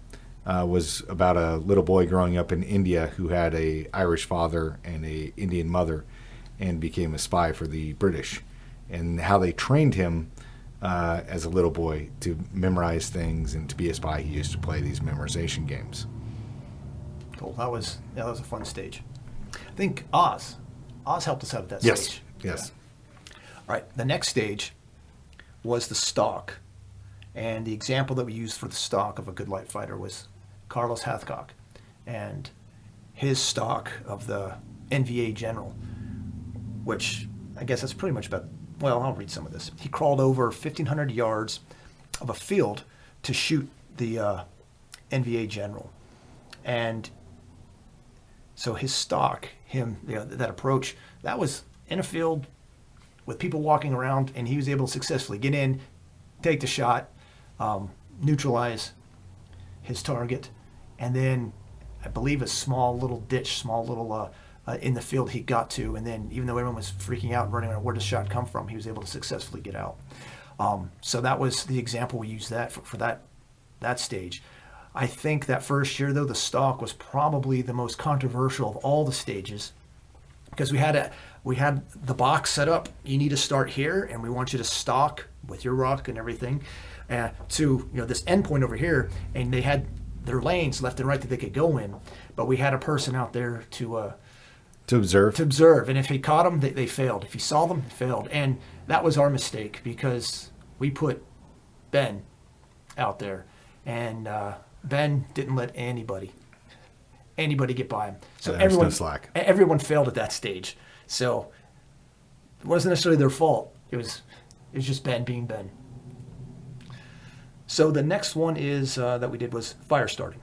was about a little boy growing up in India who had a Irish father and a Indian mother and became a spy for the British. And how they trained him as a little boy to memorize things and to be a spy, he used to play these memorization games. Cool. That was a fun stage. I think Oz helped us out at that Yes. stage. Yes. right, the next stage was the stock. And the example that we used for the stock of a good light fighter was Carlos Hathcock and his stock of the NVA General, which I guess that's pretty much about, well, I'll read some of this. He crawled over 1,500 yards of a field to shoot the NVA General. And so his stock, that approach, that was in a field with people walking around, and he was able to successfully get in, take the shot, neutralize his target, and then I believe a small little ditch, in the field he got to, and then even though everyone was freaking out and running around where the shot come from, he was able to successfully get out. So that was the example we used that for that stage. I think that first year, though, the stock was probably the most controversial of all the stages, because we had the box set up. You need to start here, and we want you to stock with your rock and everything to this end point over here, and they had their lanes left and right that they could go in, but we had a person out there to observe, and if he caught them, they failed. If he saw them, they failed, and that was our mistake because we put Ben out there, and Ben didn't let anybody get by him. So everyone failed at that stage. So it wasn't necessarily their fault. It was just Ben being Ben. So the next one is that we did was fire starting.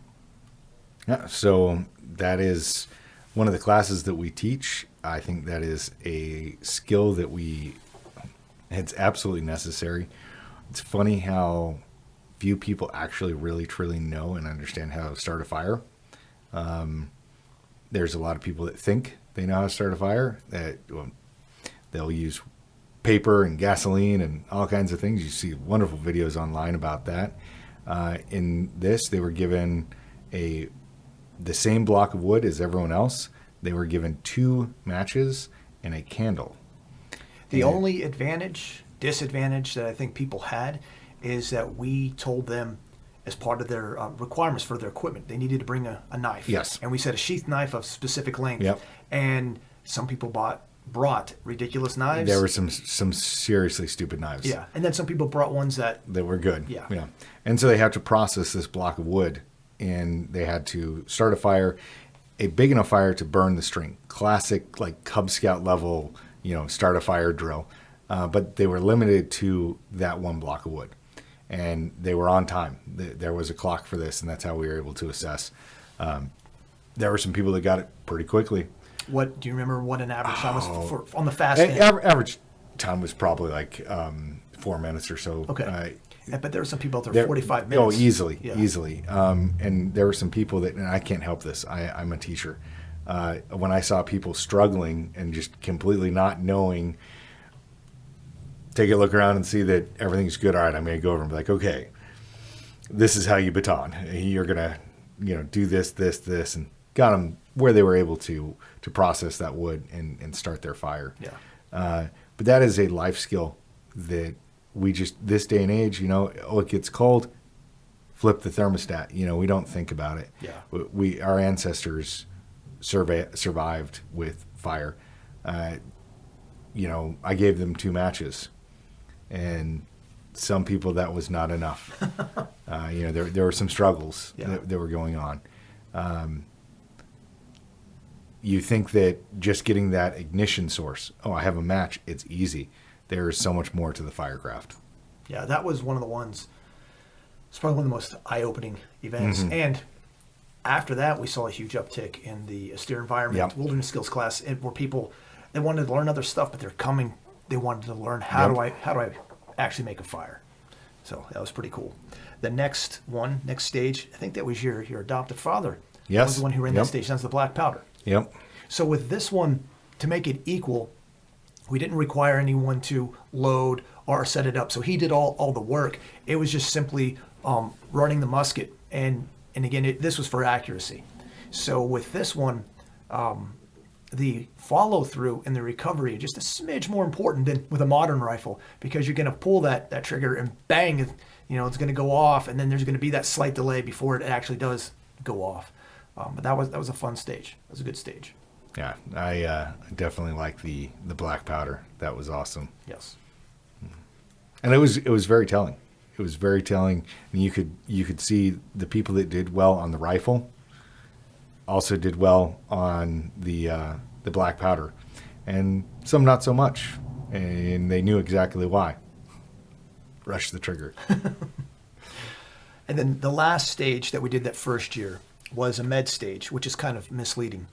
Yeah, so that is one of the classes that we teach. I think that is a skill that it's absolutely necessary. It's funny how few people actually really truly know and understand how to start a fire. There's a lot of people that think they know how to start a fire, that they'll use paper and gasoline and all kinds of things. You see wonderful videos online about that. In this, they were given the same block of wood as everyone else. They were given 2 matches and a candle. The only disadvantage that I think people had is that we told them as part of their requirements for their equipment, they needed to bring a knife. Yes. And we said a sheath knife of specific length. Yep. And some people brought ridiculous knives. There were some seriously stupid knives. Yeah. And then some people brought ones that were good. Yeah. And so they had to process this block of wood, and they had to start a fire, a big enough fire to burn the string. Classic, like Cub Scout level, start a fire drill. But they were limited to that one block of wood. And they were on time. There was a clock for this, and that's how we were able to assess. There were some people that got it pretty quickly. What do you remember? What an average time was on the fast end? Average time was probably like 4 minutes or so. Okay, but there were some people out there 45 minutes. Oh, easily. And there were some people that, and I can't help this. I'm a teacher. When I saw people struggling and just completely not knowing, take a look around and see that everything's good. All right, I'm going to go over and be like, okay, this is how you baton. You're going to, do this, and got them where they were able to process that wood and start their fire. Yeah. But that is a life skill that we just, this day and age, it gets cold, flip the thermostat. We don't think about it. Yeah. Our ancestors survived with fire. I gave them 2 matches. And some people, that was not enough. There were some struggles that were going on. You think that just getting that ignition source, I have a match, it's easy. There is so much more to the firecraft. Yeah, that was one of the ones. It's probably one of the most eye-opening events. Mm-hmm. And after that, we saw a huge uptick in the austere environment, wilderness skills class, where people, they wanted to learn other stuff, but they wanted to learn how do I actually make a fire. So that was pretty cool. The next stage, I think that was your adoptive father. Yes. Was the one who ran that stage. That's the black powder. Yep. So with this one, to make it equal, we didn't require anyone to load or set it up. So he did all the work. It was just simply running the musket. And again, this was for accuracy. So with this one, the follow-through and the recovery are just a smidge more important than with a modern rifle, because you're going to pull that trigger and bang, it's going to go off, and then there's going to be that slight delay before it actually does go off. But that was a fun stage. That was a good stage. Yeah, I definitely like the black powder. That was awesome. Yes. And it was very telling. It was very telling. And you could see the people that did well on the rifle also did well on the black powder, and some not so much. And they knew exactly why. Rush the trigger. And then the last stage that we did that first year was a med stage, which is kind of misleading.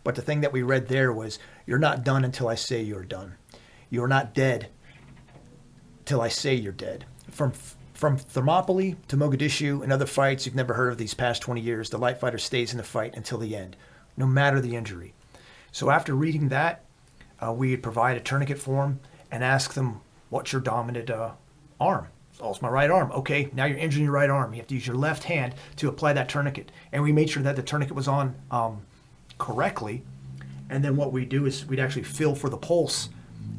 But the thing that we read there was, you're not done until I say you're done. You're not dead till I say you're dead. From Thermopylae to Mogadishu and other fights you've never heard of these past 20 years, the light fighter stays in the fight until the end, no matter the injury. So after reading that, we would provide a tourniquet for them and ask them, what's your dominant arm? Oh, it's my right arm. Okay, now you're injuring your right arm. You have to use your left hand to apply that tourniquet. And we made sure that the tourniquet was on correctly. And then what we do is we'd actually feel for the pulse.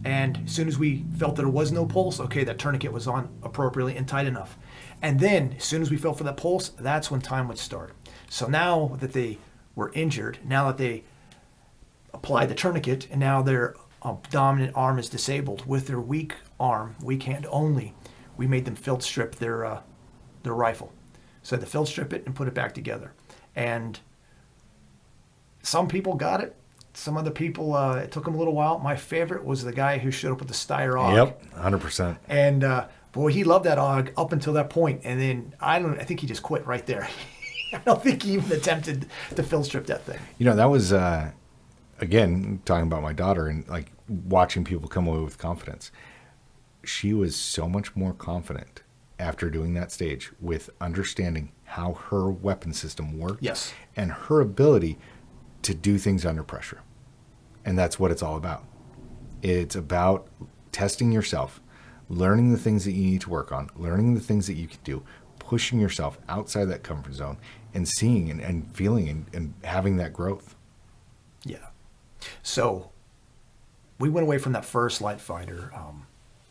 And as soon as we felt that there was no pulse, okay, that tourniquet was on appropriately and tight enough. And then as soon as we felt for that pulse, that's when time would start. So now that they were injured, now that they applied the tourniquet, and now their dominant arm is disabled, with their weak arm, weak hand only, we made them field strip their rifle. So they field strip it and put it back together. And some people got it. Some other people, it took them a little while. My favorite was the guy who showed up with the Steyr AUG. Yep, 100%. And boy, he loved that AUG up until that point. And then I think he just quit right there. I don't think he even attempted to field strip that thing. You know, that was again talking about my daughter and like watching people come away with confidence. She was so much more confident after doing that stage with understanding how her weapon system worked. Yes. And her ability to do things under pressure. And that's what it's all about. It's about testing yourself, learning the things that you need to work on, learning the things that you can do, pushing yourself outside that comfort zone, and seeing and feeling and having that growth. Yeah. So we went away from that first light fighter.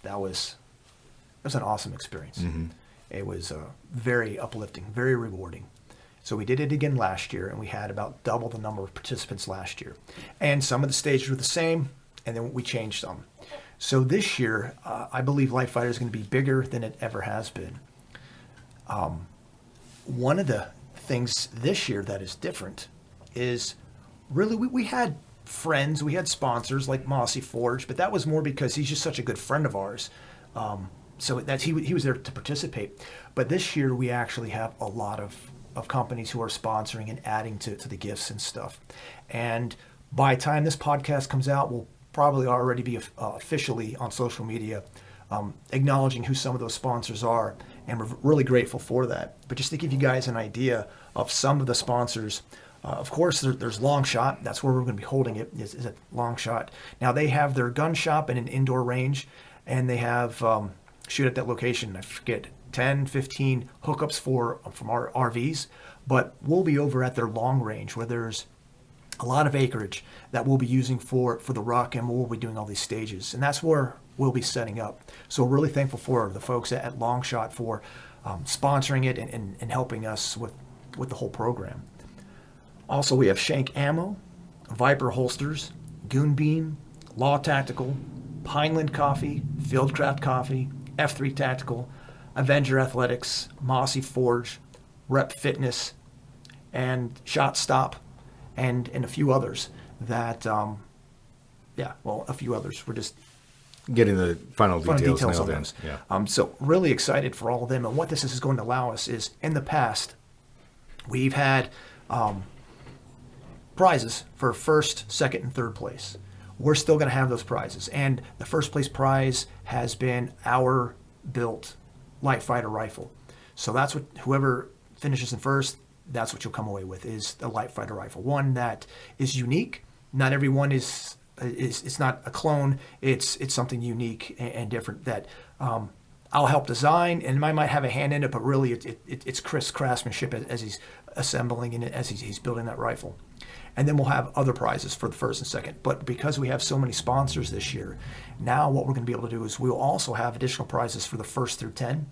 That was an awesome experience. Mm-hmm. It was very uplifting, very rewarding. So we did it again last year, and we had about double the number of participants last year. And some of the stages were the same, and then we changed some. So this year, I believe Light Fighter is going to be bigger than it ever has been. One of the things this year that is different is really we had friends, we had sponsors like Mossy Forge, but that was more because he's just such a good friend of ours. So that he was there to participate. But this year, we actually have a lot of companies who are sponsoring and adding to the gifts and stuff. And by the time this podcast comes out, we'll probably already be officially on social media acknowledging who some of those sponsors are. And we're really grateful for that. But just to give you guys an idea of some of the sponsors, of course, there's Long Shot. That's where we're going to be holding it, is at Long Shot. Now, they have their gun shop in an indoor range, and they have shoot at that location. I forget, 10, 15 hookups from our RVs, but we'll be over at their long range where there's a lot of acreage that we'll be using for the ruck, and we'll be doing all these stages. And that's where we'll be setting up. So we're really thankful for the folks at Long Shot for sponsoring it and helping us with the whole program. Also, we have Shank Ammo, Viper Holsters, Goon Beam, Law Tactical, Pineland Coffee, Fieldcraft Coffee, F3 Tactical, Avenger Athletics, Mossy Forge, Rep Fitness, and Shot Stop, and a few others that, a few others. We're just getting the final details on nailed in. those. Yeah. So really excited for all of them. And what this is going to allow us is, in the past, we've had prizes for first, second, and third place. We're still going to have those prizes. And the first place prize has been our built Light Fighter rifle. So that's what whoever finishes in first, that's what you'll come away with, is the Light Fighter rifle. One that is unique. Not everyone is it's not a clone. It's something unique and different that I'll help design, and I might have a hand in it, but really it's Chris' craftsmanship as he's assembling and as he's building that rifle. And then we'll have other prizes for the first and second. But because we have so many sponsors this year, now what we're going to be able to do is we'll also have additional prizes for the first through 10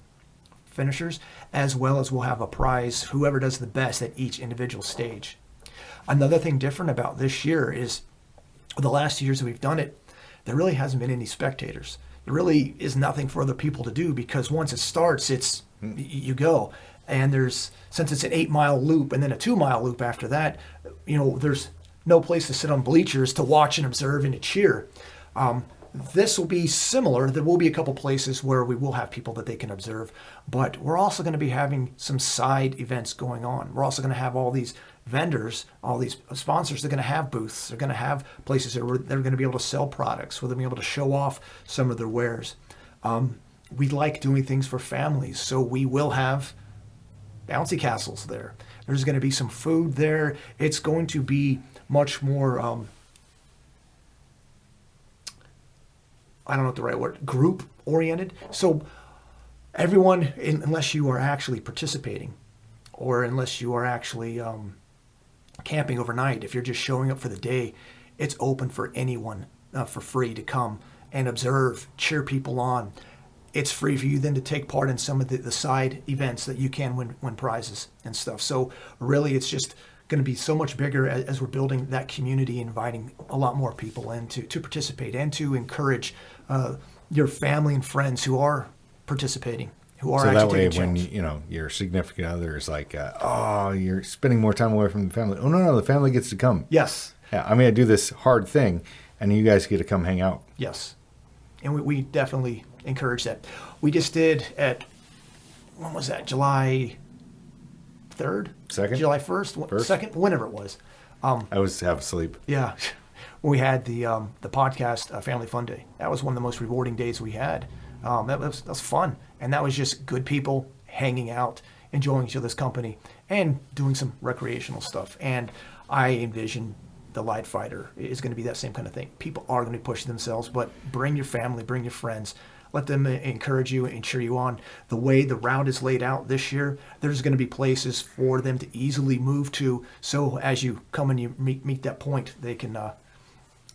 finishers, as well as we'll have a prize, whoever does the best at each individual stage. Another thing different about this year is the last years that we've done it, there really hasn't been any spectators. There really is nothing for other people to do, because once it starts, you go. And since it's an 8-mile loop and then a 2-mile loop after that, there's no place to sit on bleachers to watch and observe and to cheer. This will be similar. There will be a couple places where we will have people that they can observe, but we're also going to be having some side events going on. We're also going to have all these vendors, all these sponsors. They're going to have booths. They're going to have places they're going to be able to sell products, where they'll be able to show off some of their wares. We like doing things for families, so we will have bouncy castles there. There's going to be some food there. It's going to be much more, I don't know what the right word, group oriented. So everyone, unless you are actually participating, or unless you are actually camping overnight, if you're just showing up for the day, it's open for anyone for free to come and observe, cheer people on. It's free for you then to take part in some of the side events that you can win prizes and stuff. So really, it's just going to be so much bigger as we're building that community, inviting a lot more people in to participate and to encourage your family and friends who are participating, who are so actually that way when your significant other is like, oh, you're spending more time away from the family. Oh, no, the family gets to come. Yes. Yeah, I'm going to do this hard thing, and you guys get to come hang out. Yes. And we definitely encourage that. We just did when was that? July 3rd? 2nd? July 1st? 2nd? Whenever it was. I was half asleep. Yeah. We had the podcast Family Fun Day. That was one of the most rewarding days we had. That was fun. And that was just good people hanging out, enjoying each other's company, and doing some recreational stuff. And I envision the Lightfighter is going to be that same kind of thing. People are going to be pushing themselves, but bring your family, bring your friends. Let them encourage you and cheer you on. The way the route is laid out this year, there's going to be places for them to easily move to. So as you come and you meet that point, they can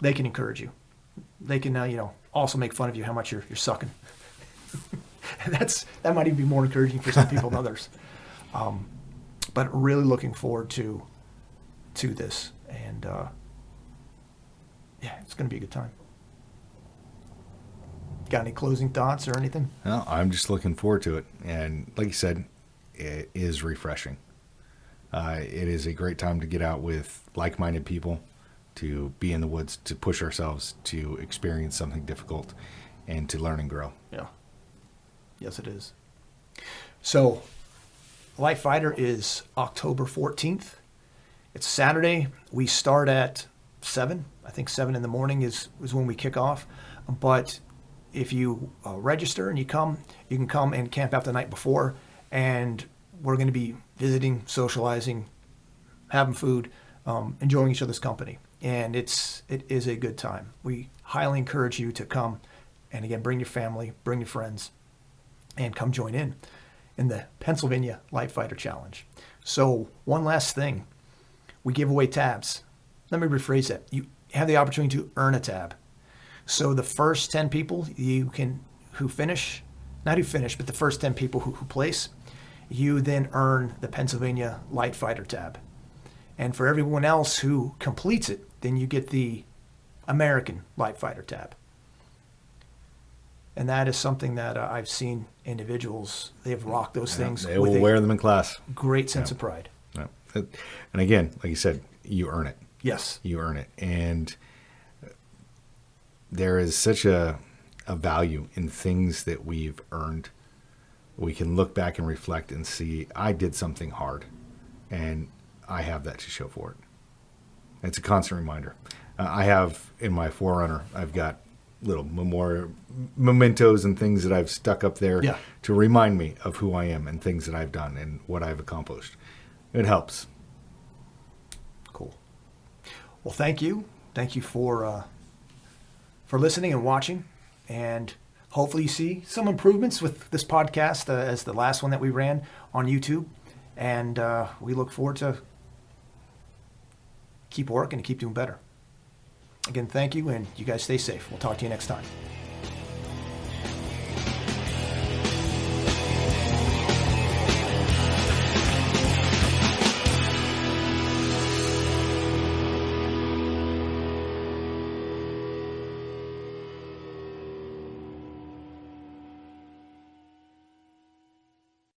encourage you. They can also make fun of you how much you're sucking. That might even be more encouraging for some people than others. But really looking forward to this, and it's going to be a good time. Got any closing thoughts or anything? No, I'm just looking forward to it. And like you said, it is refreshing. It is a great time to get out with like-minded people, to be in the woods, to push ourselves, to experience something difficult, and to learn and grow. Yeah. Yes, it is. So, Lightfighter is October 14th. It's Saturday. We start at 7. I think 7 in the morning is when we kick off. But if you register and you can come and camp out the night before, and we're going to be visiting, socializing, having food, enjoying each other's company. And it is a good time. We highly encourage you to come, and again, bring your family, bring your friends, and come join in the Pennsylvania Lightfighter Challenge. So one last thing, we give away tabs. Let me rephrase that. You have the opportunity to earn a tab. So the first 10 people who finish, not who finish, but the first 10 people who place, you then earn the Pennsylvania Lightfighter tab. And for everyone else who completes it, then you get the American Lightfighter tab. And that is something that I've seen individuals, they've rocked those things. They will wear them in class. Great sense of pride. Yeah. And again, like you said, you earn it. Yes. You earn it. And there is such a value in things that we've earned. We can look back and reflect and see, I did something hard, and I have that to show for it. It's a constant reminder. I have in my Forerunner, I've got little mementos and things that I've stuck up there to remind me of who I am and things that I've done and what I've accomplished. It helps. Cool. Well, thank you. Thank you for listening and watching, and hopefully you see some improvements with this podcast as the last one that we ran on YouTube, and we look forward to keep working and keep doing better. Again, thank you, and you guys stay safe. We'll talk to you next time.